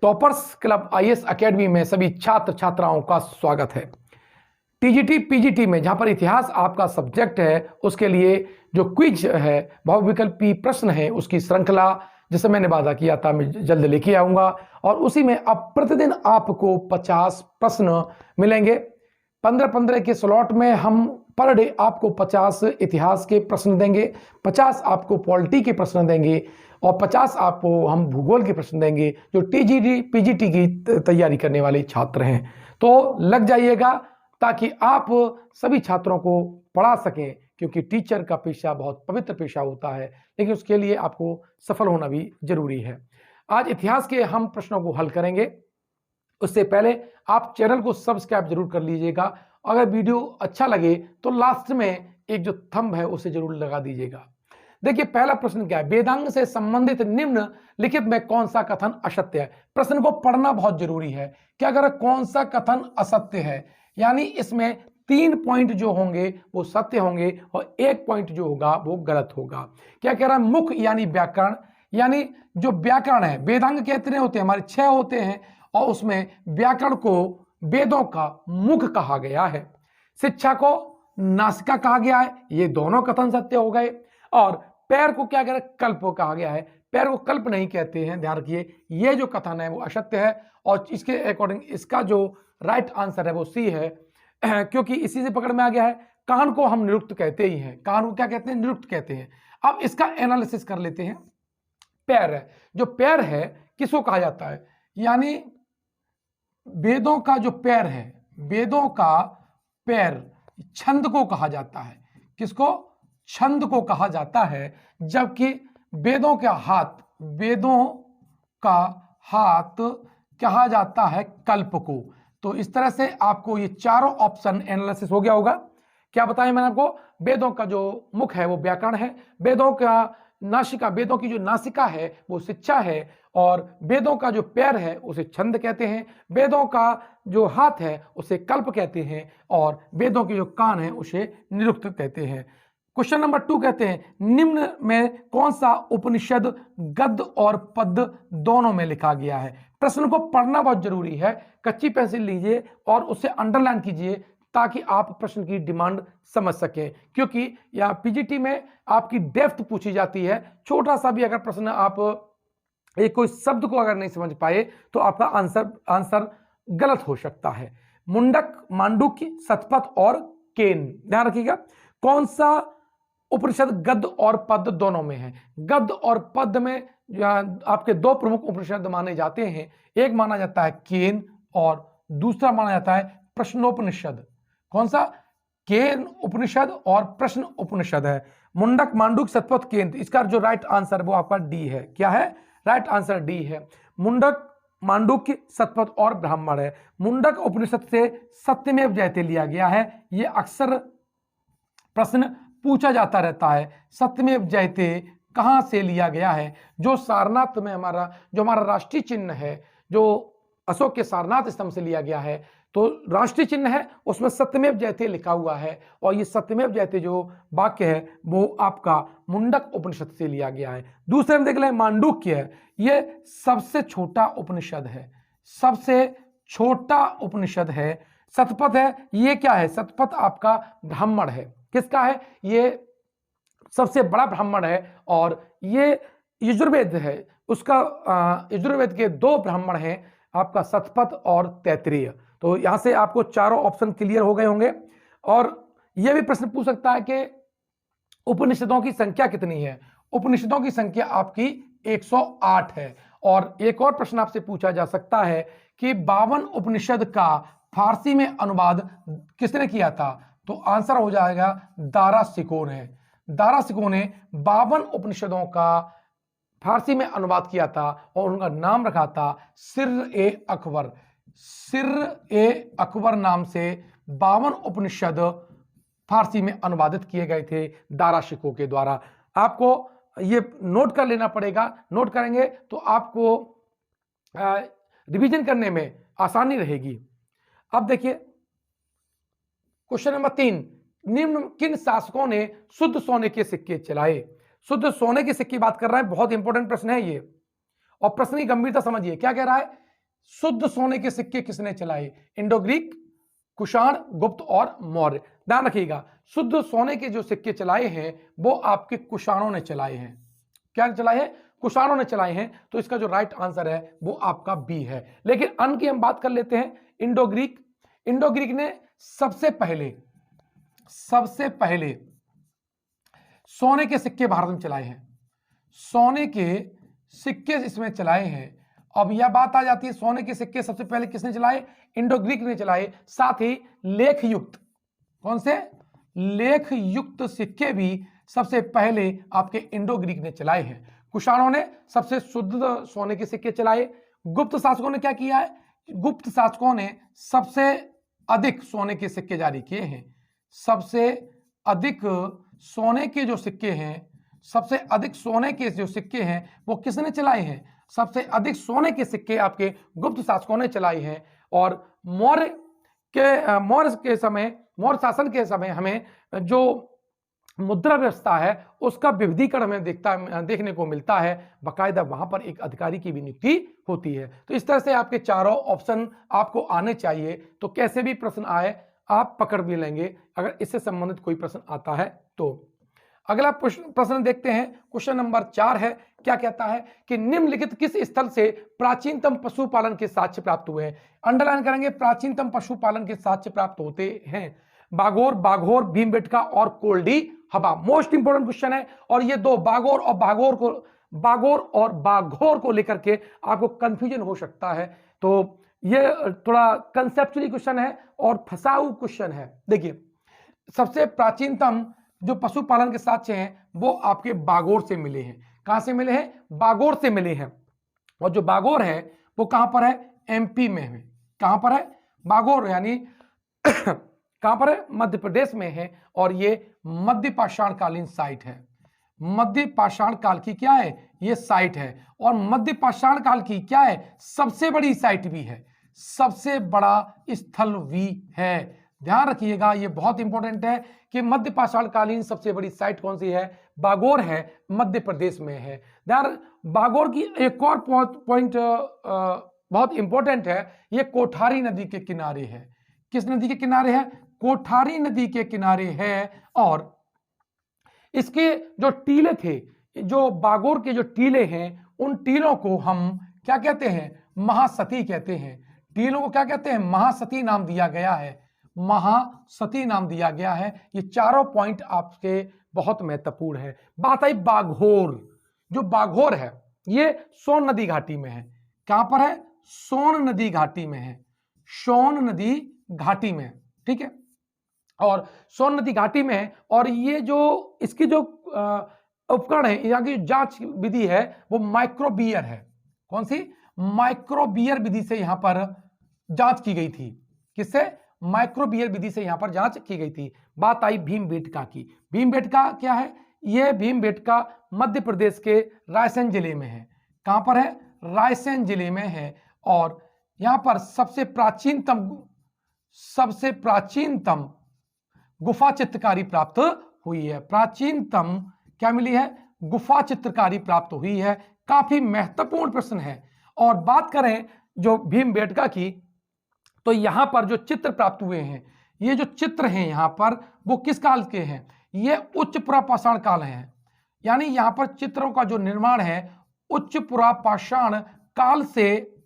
Toppers club IAS academy में सभी छात्र छात्राओं का स्वागत है। टीजीटी पीजीटी में जहां पर इतिहास आपका सब्जेक्ट है, उसके लिए जो क्विज है, बहुविकल्पी प्रश्न है, उसकी श्रृंखला जिसे मैंने वादा किया था मैं जल्द लेके आऊंगा। और उसी में अब प्रतिदिन आपको 50 प्रश्न मिलेंगे। 15-15 के स्लॉट में हम पर डे आपको 50 इतिहास के प्रश्न देंगे, 50 आपको पॉलिटी के प्रश्न देंगे और 50 आपको हम भूगोल के प्रश्न देंगे जो टीजीटी पीजीटी की तैयारी करने वाले छात्र हैं। तो लग जाइएगा ताकि आप सभी छात्रों को पढ़ा सकें, क्योंकि टीचर का पेशा बहुत पवित्र पेशा होता है, लेकिन उसके लिए आपको सफल होना भी जरूरी है। आज इतिहास के हम प्रश्नों को हल करेंगे। उससे पहले आप चैनल को सब्सक्राइब जरूर कर लीजिएगा। अगर वीडियो अच्छा लगे तो लास्ट में एक जो थंब है उसे जरूर लगा दीजिएगा। देखिए पहला प्रश्न क्या है, वेदांग से संबंधित निम्नलिखित में कौन सा कथन असत्य है। प्रश्न को पढ़ना बहुत जरूरी है कि अगर कौन सा कथन असत्य है, यानी इसमें 3 पॉइंट जो होंगे वो सत्य होंगे और 1 पॉइंट जो होगा वो गलत होगा। क्या कह रहा है, मुख यानी व्याकरण, यानी जो व्याकरण है, वेदांग कितने होते हैं, हमारे 6 होते हैं और उसमें व्याकरण को वेदों का मुख कहा गया है। शिक्षा को नासिका कहा गया है, ये दोनों कथन सत्य हो गए। और पैर को क्या कह रहा है, कल्प कहा गया है, पैर को कल्प नहीं कहते हैं, ध्यान रखिए। ये जो कथन है वो असत्य है और इसके अकॉर्डिंग इसका जो राइट आंसर है वो सी है, क्योंकि इसी से पकड़ में आ गया है। कान को हम निरुक्त कहते ही हैं, कान को क्या कहते हैं, निरुक्त कहते हैं। अब इसका एनालिसिस कर लेते हैं। पैर है, जो पैर है किसको कहा जाता है, यानी वेदों का जो पैर है, वेदों का पैर छंद को कहा जाता है। किसको, छंद को कहा जाता है। जबकि वेदों का हाथ, वेदों का हाथ कहा जाता है कल्प को। तो इस तरह से आपको ये चारों ऑप्शन एनालिसिस हो गया होगा। क्या बताया मैंने आपको, वेदों का जो मुख है वो व्याकरण है, वेदों का नासिका, वेदों की जो नासिका है वो शिक्षा है, और वेदों का जो पैर है उसे छंद कहते हैं, वेदों का जो हाथ है उसे कल्प कहते हैं, और वेदों के जो कान है उसे निरुक्त कहते हैं। क्वेश्चन नंबर 2 कहते हैं, निम्न में कौन सा उपनिषद गद्य और पद्य दोनों में लिखा गया है। प्रश्न को पढ़ना बहुत जरूरी है, कच्ची पेंसिल लीजिए और उसे अंडरलाइन कीजिए ताकि आप प्रश्न की डिमांड समझ सकें, क्योंकि यहाँ पीजीटी में आपकी डेप्थ पूछी जाती है। छोटा सा भी अगर प्रश्न आप एक कोई शब्द को अगर नहीं समझ पाए तो आपका आंसर गलत हो सकता है। मुंडक, मांडुक्य, शतपथ और केन, ध्यान रखिएगा। कौन सा उपनिषद गद्य और पद्य दोनों में है। गद्य और पद्य में आपके 2 प्रमुख उपनिषद माने जाते हैं, एक माना जाता है केन और दूसरा माना जाता है प्रश्नोपनिषद। कौन सा, केन उपनिषद और प्रश्न उपनिषद है। मुंडक, मांडुक, शतपथ, केन, इसका जो राइट आंसर वो आपका डी है। क्या है, राइट आंसर डी है। मुंडक, मांडुक्य, शतपथ और ब्राह्मण है। मुंडक उपनिषद से सत्यमेव जयते लिया गया है। ये अक्सर प्रश्न पूछा जाता रहता है, सत्यमेव जयते कहां से लिया गया है। जो सारनाथ में हमारा राष्ट्रीय चिन्ह है, जो अशोक के सारनाथ स्तंभ से लिया गया है, तो राष्ट्रीय चिन्ह है उसमें सत्यमेव जयते लिखा हुआ है, और ये सत्यमेव जयते जो वाक्य है वो आपका मुंडक उपनिषद से लिया गया है। दूसरे में देख लें, मांडुक्य है, ये सबसे छोटा उपनिषद है, सबसे छोटा उपनिषद है। शतपथ है, ये क्या है, शतपथ आपका ब्राह्मण है। किसका है, ये सबसे बड़ा ब्राह्मण है, और ये यजुर्वेद है, उसका यजुर्वेद के 2 ब्राह्मण हैं, आपका शतपथ और तैत्तिरीय। तो यहां से आपको चारों ऑप्शन क्लियर हो गए होंगे। और यह भी प्रश्न पूछ सकता है कि उपनिषदों की संख्या कितनी है। उपनिषदों की संख्या आपकी 108 है। और एक और प्रश्न आपसे पूछा जा सकता है कि 52 उपनिषद का फारसी में अनुवाद किसने किया था। तो आंसर हो जाएगा दारा शिकोह ने। दारा शिकोह ने 52 उपनिषदों का फारसी में अनुवाद किया था और उनका नाम रखा था सिर-ए-अकबर। सिर-ए-अकबर नाम से 52 उपनिषद फारसी में अनुवादित किए गए थे दारा शिकोह के द्वारा। आपको ये नोट कर लेना पड़ेगा, नोट करेंगे तो आपको रिवीजन करने में आसानी रहेगी। अब देखिए क्वेश्चन नंबर 3, निम्न किन शासकों ने शुद्ध सोने के सिक्के चलाए। शुद्ध सोने के सिक्के की बात कर रहा है, बहुत इंपॉर्टेंट प्रश्न है ये, और प्रश्न की गंभीरता समझिए। क्या कह रहा है शुद्ध सोने के सिक्के किसने चलाए? इंडो ग्रीक, कुषाण, गुप्त और मौर्य। ध्यान रखिएगा, शुद्ध सोने के जो सिक्के चलाए हैं वो आपके कुषाणों ने चलाए हैं। क्या चलाए हैं? कुषाणों ने चलाए हैं। तो इसका जो राइट आंसर है वो आपका बी है। लेकिन अन की हम बात कर लेते हैं। इंडो ग्रीक, इंडो ग्रीक ने सबसे पहले सोने के सिक्के भारत में चलाए हैं। सोने के सिक्के इसमें चलाए हैं। अब यह बात आ जाती है, सोने के सिक्के सबसे पहले किसने चलाए? इंडो ग्रीक ने चलाए। साथ ही लेख युक्त, कौन से? लेख युक्त सिक्के भी सबसे पहले आपके इंडो ग्रीक ने चलाए हैं। कुषाणों ने सबसे शुद्ध सोने के सिक्के चलाए। गुप्त शासकों ने क्या किया है? गुप्त शासकों ने सबसे अधिक सोने के सिक्के जारी किए हैं। सबसे अधिक सोने के जो सिक्के हैं, सबसे अधिक सोने के जो सिक्के हैं वो किसने चलाए हैं? सबसे अधिक सोने के सिक्के आपके गुप्त शासकों ने चलाए हैं। और मौर्य शासन के समय हमें जो मुद्रा व्यवस्था है उसका विविधीकरण हमें देखने को मिलता है। बाकायदा वहां पर एक अधिकारी की भी नियुक्ति होती है। तो इस तरह से आपके चारों ऑप्शन आपको आने चाहिए। तो कैसे भी प्रश्न आए आप पकड़ भी लेंगे अगर इससे संबंधित कोई प्रश्न आता है तो। अगला प्रश्न देखते हैं। क्वेश्चन नंबर 4 है। क्या कहता है कि निम्नलिखित किस स्थल से प्राचीनतम पशुपालन के साक्ष्य प्राप्त हुए हैं? अंडरलाइन करेंगे, प्राचीनतम पशुपालन के साक्ष्य प्राप्त होते हैं बागोर, बाघोर, भीमबेटका और कोल्डी हवा। मोस्ट इंपोर्टेंट क्वेश्चन है। और ये दो बागोर और बाघोर को लेकर के आपको कंफ्यूजन हो सकता है। तो ये थोड़ा कंसेप्चुअली क्वेश्चन है और फंसाऊ क्वेश्चन है। देखिए, सबसे प्राचीनतम जो पशुपालन के साक्ष्य हैं वो आपके बागोर से मिले हैं। कहां से मिले हैं? बागोर से मिले हैं। और जो बागोर है वो कहां पर है? एमपी में है। कहां पर है? बागोर यानी कहां पर है? मध्य प्रदेश में है। और ये मध्य पाषाण कालीन साइट है। मध्य पाषाण काल की क्या है? ये साइट है। और मध्य पाषाण काल की क्या है? सबसे बड़ी साइट भी है, सबसे बड़ा स्थल भी है। ध्यान रखिएगा, ये बहुत इंपॉर्टेंट है कि मध्य पाषाण कालीन सबसे बड़ी साइट कौन सी है? बागोर है, मध्य प्रदेश में है। ध्यान, बागोर की एक और पॉइंट बहुत इंपॉर्टेंट है। ये कोठारी नदी के किनारे है। किस नदी के किनारे है? कोठारी नदी के किनारे है। और इसके जो टीले थे, जो बागोर के जो टीले हैं, उन टीलों को हम क्या कहते हैं? महासती कहते हैं। टीलों को क्या कहते हैं? महासती नाम दिया गया है। महासती नाम दिया गया है। ये चारों पॉइंट आपके बहुत महत्वपूर्ण है। बात आई बाघोर। जो बाघोर है ये सोन नदी घाटी में है। कहां पर है? सोन नदी घाटी में है। सोन नदी घाटी में, ठीक है। और सोन नदी घाटी में है। और ये जो इसकी जो उपकरण है, यहाँ की जांच विधि है वो माइक्रोबियर है। कौन सी? माइक्रोबियर विधि से यहां पर जांच की गई थी। किससे? माइक्रोबियर विधि से यहां पर जांच की गई थी। बात आई भीमबेटका की। भीमबेटका क्या है? यह भीमबेटका मध्य प्रदेश के रायसेन जिले में है। कहां पर है? रायसेन जिले में है। और यहां पर सबसे प्राचीनतम गुफा चित्रकारी प्राप्त हुई है। प्राचीनतम क्या मिली है? गुफा चित्रकारी प्राप्त हुई है। काफी महत्वपूर्ण प्रश्न है। और बात करें जो भीमबेटका की, तो यहां पर जो चित्र प्राप्त हुए हैं, ये जो चित्र हैं यहां पर वो किस काल के हैं? ये उच्च पुरापाषाण काल हैं। यानी यहां पर चित्रों का जो निर्माण है उच्च पुरापाषाण काल से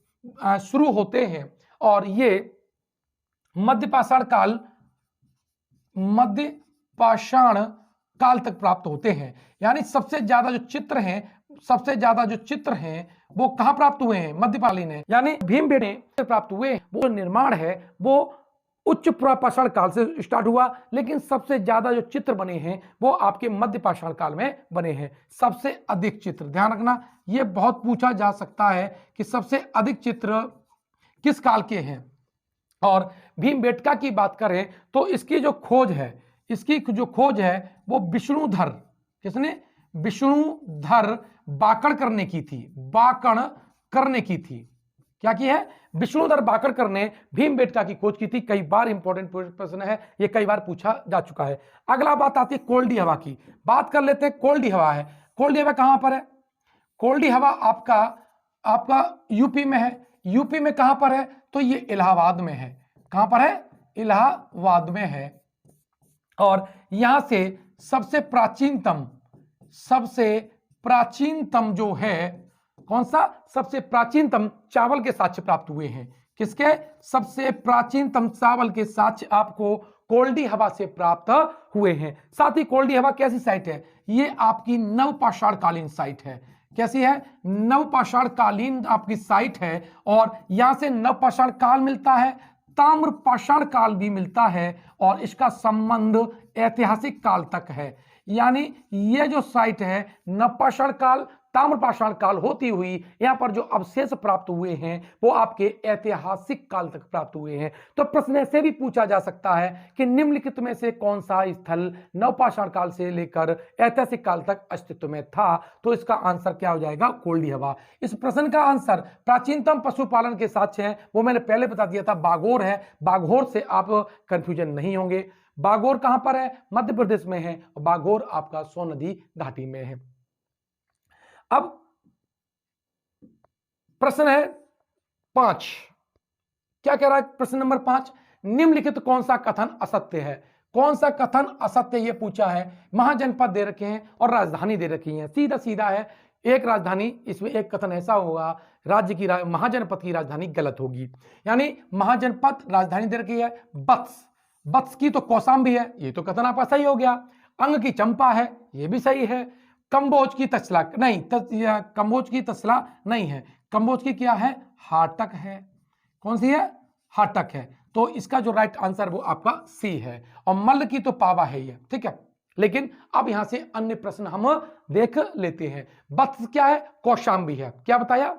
शुरू होते हैं। और ये मध्य पाषाण काल तक प्राप्त होते हैं। यानी सबसे ज्यादा जो चित्र हैं वो कहां प्राप्त हुए हैं? मध्यकालीन है। यानी भीमबेटका प्राप्त हुए वो निर्माण है वो उच्च पुरापाषाण काल से स्टार्ट हुआ। लेकिन सबसे ज्यादा जो चित्र बने हैं वो आपके मध्य पाषाण काल में बने हैं। सबसे अधिक चित्र, ध्यान रखना, यह बहुत पूछा जा सकता है कि सबसे अधिक चित्र किस काल के हैं। और भीमबेटका की बात करें तो इसकी जो खोज है वो विष्णुधर, किसने? विष्णुधर बाकड़कर ने की थी। क्या की है? विष्णुधर बाकड़कर ने भीमबेटका की खोज की थी। कई बार इंपॉर्टेंट प्रश्न है, ये कई बार पूछा जा चुका है। अगला बात आती है कोल्डी हवा की। बात कर लेते हैं। कोल्डी हवा है। कोल्डी हवा कहां पर है? कोल्डी हवा आपका यूपी में है। यूपी में कहां पर है? तो ये इलाहाबाद में है। कहां पर है? इलाहाबाद में है। और यहां से सबसे प्राचीनतम जो है, कौन सा? सबसे प्राचीनतम चावल के साक्ष्य प्राप्त हुए हैं। किसके? सबसे प्राचीनतम चावल के साक्ष्य आपको कोल्डी हवा से प्राप्त हुए हैं। साथ ही कोल्डी हवा कैसी साइट है? ये आपकी नवपाषाण कालीन साइट है। कैसी है? नवपाषाण कालीन आपकी साइट है। और यहां से नवपाषाण काल मिलता है, ताम्रपाषाण काल भी मिलता है, और इसका संबंध ऐतिहासिक काल तक है। यानी ये जो साइट है नवपाषाण काल, ताम्रपाषाण काल होती हुई यहां पर जो अवशेष प्राप्त हुए हैं वो आपके ऐतिहासिक काल तक प्राप्त हुए हैं। तो प्रश्न ऐसे भी पूछा जा सकता है कि निम्नलिखित में से कौन सा स्थल नवपाषाण काल से लेकर ऐतिहासिक काल तक अस्तित्व में था? तो इसका आंसर क्या हो जाएगा? कोल्डी हवा। इस प्रश्न का आंसर प्राचीनतम पशुपालन के साक्ष्य हैं, वो मैंने पहले बता दिया था, बागोर है। बागोर से आप कंफ्यूजन नहीं होंगे। बागोर कहां पर है? मध्य प्रदेश में है। और बागोर आपका सोन नदी घाटी में है। अब प्रश्न है 5। क्या कह रहा है प्रश्न नंबर 5? निम्नलिखित कौन सा कथन असत्य है? कौन सा कथन असत्य ये पूछा है। महाजनपद दे रखे हैं और राजधानी दे रखी है, सीधा सीधा है। एक राजधानी, इसमें एक कथन ऐसा होगा राज्य की महाजनपद की राजधानी गलत होगी। यानी महाजनपद राजधानी दे रखी है वत्स, वत्स की तो कौशाम्बी है, ये तो कथन आपका सही हो गया। अंग की चंपा है, ये भी सही है। कंबोज की तक्षला नहीं, कंबोज की तक्षला नहीं है। कंबोज की क्या है? हाटक है। कौन सी है? हाटक है। तो इसका जो राइट आंसर वो आपका सी है। और मल्ल की तो पावा है ये, ठीक है। लेकिन अब यहां से अन्य प्रश्न हम देख लेते हैं। वत्स क्या है? कौशाम्बी है। क्या बताया?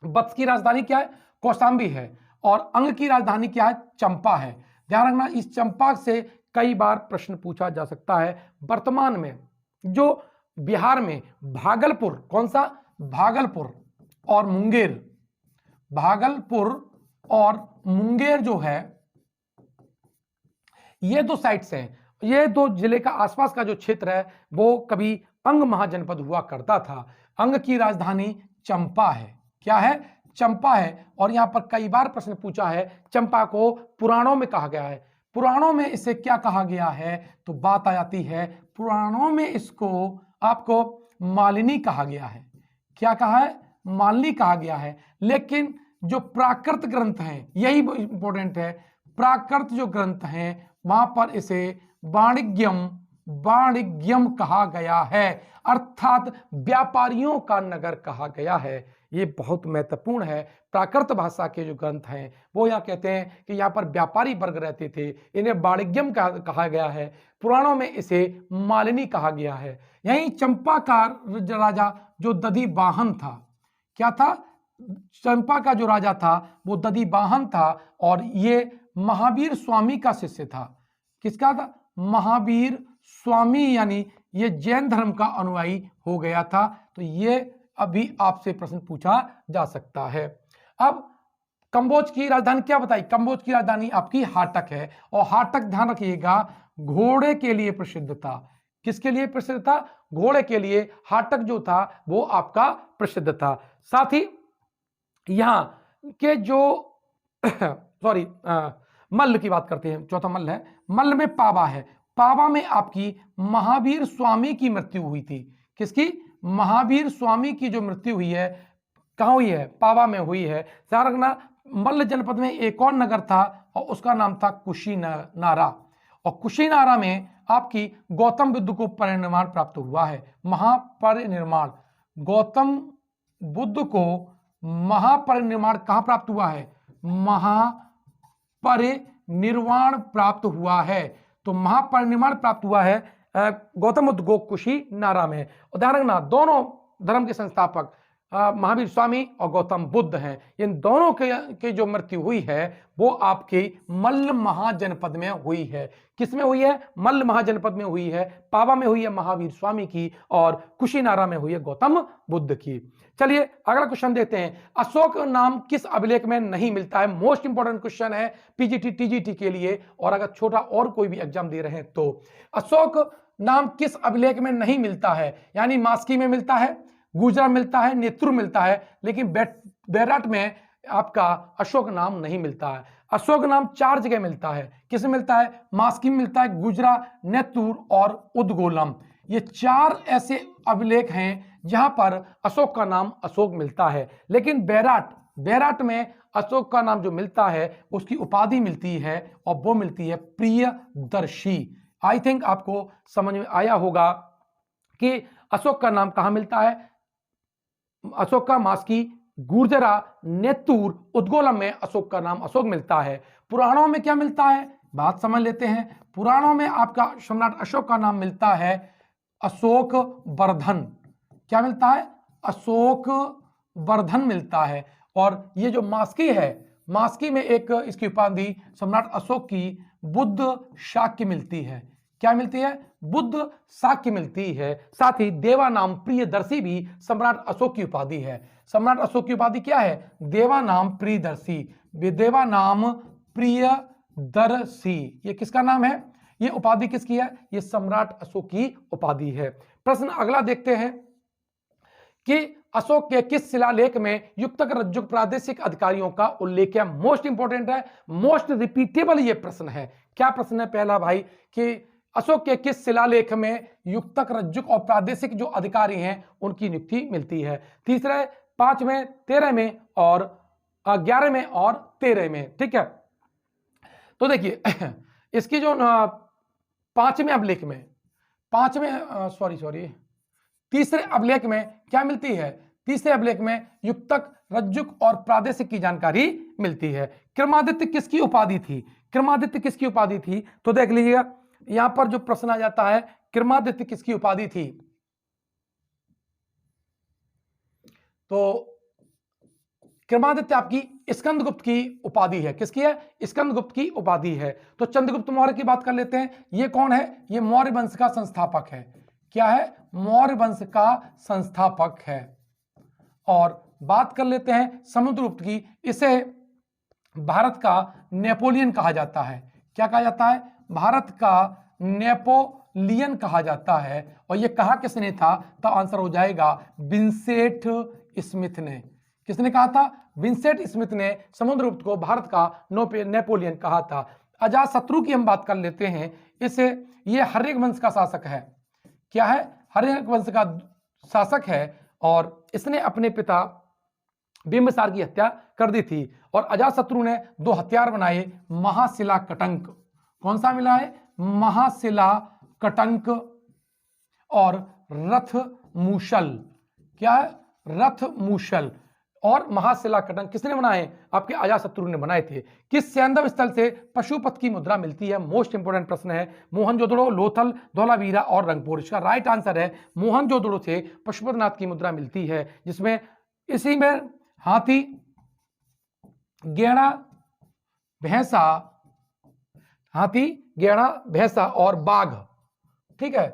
वत्स की राजधानी क्या है? कौशाम्बी है। और अंग की राजधानी क्या है? चंपा है। ध्यान रखना, इस चंपा से कई बार प्रश्न पूछा जा सकता है। वर्तमान में जो बिहार में भागलपुर, कौन सा? भागलपुर और मुंगेर, भागलपुर और मुंगेर जो है, ये दो साइट्स हैं। ये दो जिले का आसपास का जो क्षेत्र है वो कभी अंग महाजनपद हुआ करता था। अंग की राजधानी चंपा है। क्या है? चंपा है। और यहां पर कई बार प्रश्न पूछा है, चंपा को पुराणों में कहा गया है। पुराणों में इसे क्या कहा गया है? तो बात आ जाती है, पुराणों में इसको आपको मालिनी कहा गया है। क्या कहा है? मालिनी कहा गया है। लेकिन जो प्राकृत ग्रंथ हैं, यही इंपॉर्टेंट है, प्राकृत जो ग्रंथ हैं वहां पर इसे वाणिज्यम कहा गया है, अर्थात व्यापारियों का नगर कहा गया है। ये बहुत महत्वपूर्ण है। प्राकृत भाषा के जो ग्रंथ हैं वो यहाँ कहते हैं कि यहाँ पर व्यापारी वर्ग रहते थे, इन्हें वाणिज्यम कहा गया है। पुराणों में इसे मालिनी कहा गया है। यहीं चंपा का राजा जो दधिवाहन था, क्या था? चंपा का जो राजा था वो दधिवाहन था, और ये महावीर स्वामी का शिष्य था। किसका था? महावीर स्वामी, यानी ये जैन धर्म का अनुयायी हो गया था। तो ये अभी आपसे प्रश्न पूछा जा सकता है। अब कंबोज की राजधानी क्या बताई? कंबोज की राजधानी आपकी हाटक है। और हाटक ध्यान रखिएगा घोड़े के लिए प्रसिद्ध था। किसके लिए प्रसिद्ध था? घोड़े के लिए हाटक जो था वो आपका प्रसिद्ध था। साथ ही यहां के जो सॉरी मल्ल की बात करते हैं, चौथा मल्ल है। मल्ल में पावा है। पावा में आपकी महावीर स्वामी की मृत्यु हुई थी। किसकी? महावीर स्वामी की जो मृत्यु हुई है कहां हुई है? पावा में हुई है। ध्यान रखना, मल्ल जनपद में एक और नगर था और उसका नाम था कुशीनारा। और कुशीनारा में आपकी गौतम बुद्ध को परिनिर्वाण प्राप्त हुआ है। महापरिनिर्वाण, गौतम बुद्ध को महापरिनिर्वाण कहां प्राप्त हुआ है? महापरिनिर्वाण प्राप्त हुआ है। तो महापरिनिर्वाण प्राप्त हुआ है गौतम बुद्ध को कुशीनारा में। और ध्यान रखना, दोनों धर्म के संस्थापक महावीर स्वामी और गौतम बुद्ध हैं। इन दोनों के जो मृत्यु हुई है वो आपके मल्ल महाजनपद में हुई है। किसमें हुई है? मल्ल महाजनपद में हुई है। पावा में हुई है महावीर स्वामी की, और कुशीनारा में हुई है गौतम बुद्ध की। चलिए अगला क्वेश्चन देखते हैं। अशोक नाम किस अभिलेख में नहीं मिलता है? मोस्ट इंपॉर्टेंट क्वेश्चन है पीजीटी टीजीटी के लिए, और अगर छोटा और कोई भी एग्जाम दे रहे हैं तो। अशोक नाम किस अभिलेख में नहीं मिलता है? यानी मास्की में मिलता है, गुजरा मिलता है, नेत्रु मिलता है, लेकिन बैराट में आपका अशोक नाम नहीं मिलता है। अशोक नाम 4 जगह मिलता है। किस में मिलता है? मास्की में मिलता है, गुजरा, नेत्तूर और उद्गोलम। ये 4 ऐसे अभिलेख हैं जहां पर अशोक का नाम अशोक मिलता है। लेकिन बैराट में अशोक का नाम जो मिलता है उसकी उपाधि मिलती है और वो मिलती है प्रियदर्शी। आई थिंक आपको समझ में आया होगा कि अशोक का नाम कहां मिलता है। अशोक का मास्की, गुर्जरा, नेत्तूर, उद्गोलम में अशोक का नाम अशोक मिलता है। पुराणों में क्या मिलता है, बात समझ लेते हैं। पुराणों में आपका सम्राट अशोक का नाम मिलता है अशोक वर्धन। क्या मिलता है? अशोक वर्धन मिलता है। और ये जो मास्की है, मास्की में एक इसकी उपाधि सम्राट अशोक की बुद्ध शाक्य मिलती है। क्या मिलती है? बुद्ध शाक्य मिलती है। साथ ही देवा नाम प्रियदर्शी भी सम्राट अशोक की उपाधि है। सम्राट अशोक की उपाधि क्या है? देवा नाम प्रियदर्शी। देवा नाम प्रियदर्शी ये किसका नाम है? ये उपाधि किसकी है? ये सम्राट अशोक की उपाधि है। प्रश्न अगला देखते हैं कि अशोक के किस शिलालेख में युक्तक रज्जुक प्रादेशिक अधिकारियों का उल्लेख है? मोस्ट इंपोर्टेंट है, मोस्ट रिपीटेबल ये प्रश्न है। क्या प्रश्न है? पहला भाई कि अशोक के किस शिलालेख में युक्तक रज्जुक और प्रादेशिक जो अधिकारी हैं उनकी नियुक्ति मिलती है? तीसरे 5 में, 13 में और 11 में और 13 में। ठीक है, तो देखिए इसकी जो 5वें अभिलेख में, तीसरे अभिलेख में क्या मिलती है? तीसरे अभिलेख में युक्तक रज्जुक और प्रादेशिक की जानकारी मिलती है। क्रमादित्य किसकी उपाधि थी? क्रमादित्य किसकी उपाधि थी? तो देख लीजिएगा यहां पर जो प्रश्न आ जाता है, क्रमादित्य किसकी उपाधि थी? तो क्रमादित्य आपकी स्कंदगुप्त की उपाधि है। किसकी है? स्कंदगुप्त की उपाधि है। तो चंद्रगुप्त मौर्य की बात कर लेते हैं। ये कौन है? ये मौर्य वंश का संस्थापक है। क्या है? मौर्य वंश का संस्थापक है। और बात कर लेते हैं समुद्रगुप्त की। इसे भारत का नेपोलियन कहा जाता है। क्या कहा जाता है? भारत का नेपोलियन कहा जाता है। और यह कहा किसने था? तो आंसर हो जाएगा विंसेंट स्मिथ ने। किसने कहा था? विंसेंट स्मिथ ने समुद्रगुप्त को भारत का नेपोलियन कहा था। अजातशत्रु की हम बात कर लेते हैं। इसे ये हर्यक वंश का शासक है। क्या है? हर्यक वंश का शासक है। और इसने अपने पिता बिंबिसार की हत्या कर दी थी। और अजातशत्रु ने 2 हथियार बनाए, महाशिला कटंक। कौन सा मिला है? महाशिला कटंक और रथ मूशल। क्या है? रथ मूशल और महाशिला कटंक किसने बनाए? आपके अजातशत्रु ने बनाए थे। किस सैंधव स्थल से पशुपत की मुद्रा मिलती है? मोस्ट इंपोर्टेंट प्रश्न है। मोहनजोदड़ो, लोथल, धौलावीरा और रंगपुर। इसका राइट आंसर है मोहनजोदड़ो से पशुपतिनाथ की मुद्रा मिलती है, जिसमें इसी में हाथी, गेड़ा, भैंसा और बाघ, ठीक है,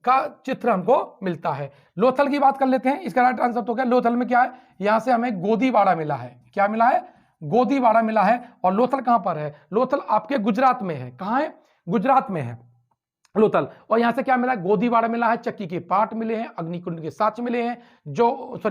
का चित्र हमको मिलता है। लोथल की बात कर लेते हैं। इसका राइट आंसर तो क्या? लोथल में क्या है? यहां से हमें गोदीवाड़ा मिला है। क्या मिला है? गोदीवाड़ा मिला है। और लोथल कहां पर है? लोथल आपके गुजरात में है। कहां है? गुजरात में है लोथल। और यहां से क्या मिला? गोदीवाड़ा मिला है, चक्की के पाट मिले हैं, अग्निकुंड के साक्ष्य मिले हैं,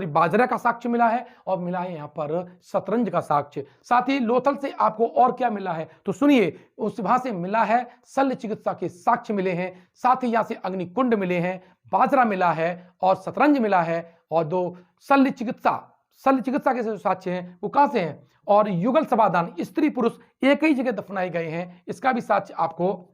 बाजरा का साक्ष्य मिला है, और मिला है यहां पर शतरंज का साक्ष्य। साथ ही लोथल से आपको और क्या मिला है? तो सुनिए, उस वहां से मिला है शल्य चिकित्सा के साक्ष्य मिले हैं। साथ ही यहां से अग्निकुंड मिले हैं, बाजरा मिला है और शतरंज मिला है। और 2 शल्य चिकित्सा के जो साक्ष्य हैं वो कहां से हैं? और युगल समाधान, स्त्री पुरुष एक ही जगह दफनाए गए हैं, इसका भी साक्ष्य आपको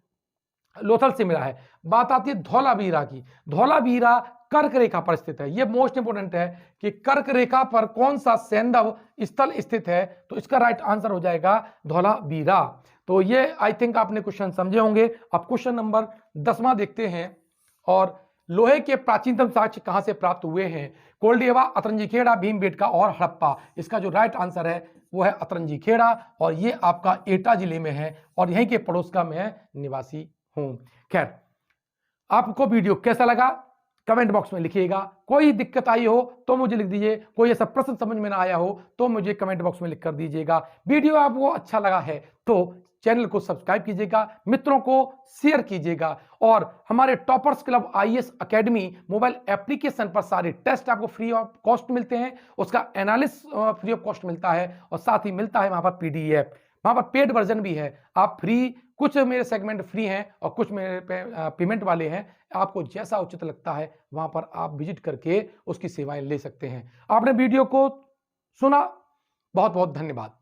लोथल से मिला है। बात आती है धौलावीरा की। धौलावीरा कर्क रेखा पर स्थित है। यह मोस्ट इंपोर्टेंट है कि कर्क रेखा पर कौन सा सैंधव स्थल स्थित है? तो इसका राइट आंसर हो जाएगा धौलावीरा। तो ये आई थिंक आपने क्वेश्चन समझे होंगे। अब क्वेश्चन नंबर 10वां देखते हैं। और लोहे के प्राचीनतम साक्ष्य कहां से प्राप्त हुए हैं? कोल्डियावा, अतरंजीखेड़ा, भीमबेटका और हड़प्पा। इसका जो राइट आंसर है वो है अतरंजीखेड़ा। और ये आपका एटा जिले में है और यहीं के पड़ोस का मैं निवासी हूं। खैर, आपको वीडियो कैसा लगा कमेंट बॉक्स में लिखिएगा। कोई दिक्कत आई हो तो मुझे लिख दीजिए, कोई ऐसा प्रश्न समझ में ना आया हो तो मुझे कमेंट बॉक्स में लिख कर दीजिएगा। वीडियो आपको अच्छा लगा है तो चैनल को सब्सक्राइब कीजिएगा, मित्रों को शेयर कीजिएगा और हमारे toppers club IAS academy mobile application पर सारे टेस्ट आपको फ्री ऑफ कॉस्ट मिलते हैं, उसका एनालिसिस फ्री ऑफ कॉस्ट मिलता है और साथ ही मिलता है वहां पर पीडीएफ, वहां पर पेड वर्जन भी है। आप फ्री, कुछ मेरे सेगमेंट फ्री हैं और कुछ मेरे पेमेंट वाले हैं। आपको जैसा उचित लगता है वहां पर आप विजिट करके उसकी सेवाएं ले सकते हैं। आपने वीडियो को सुना, बहुत बहुत धन्यवाद।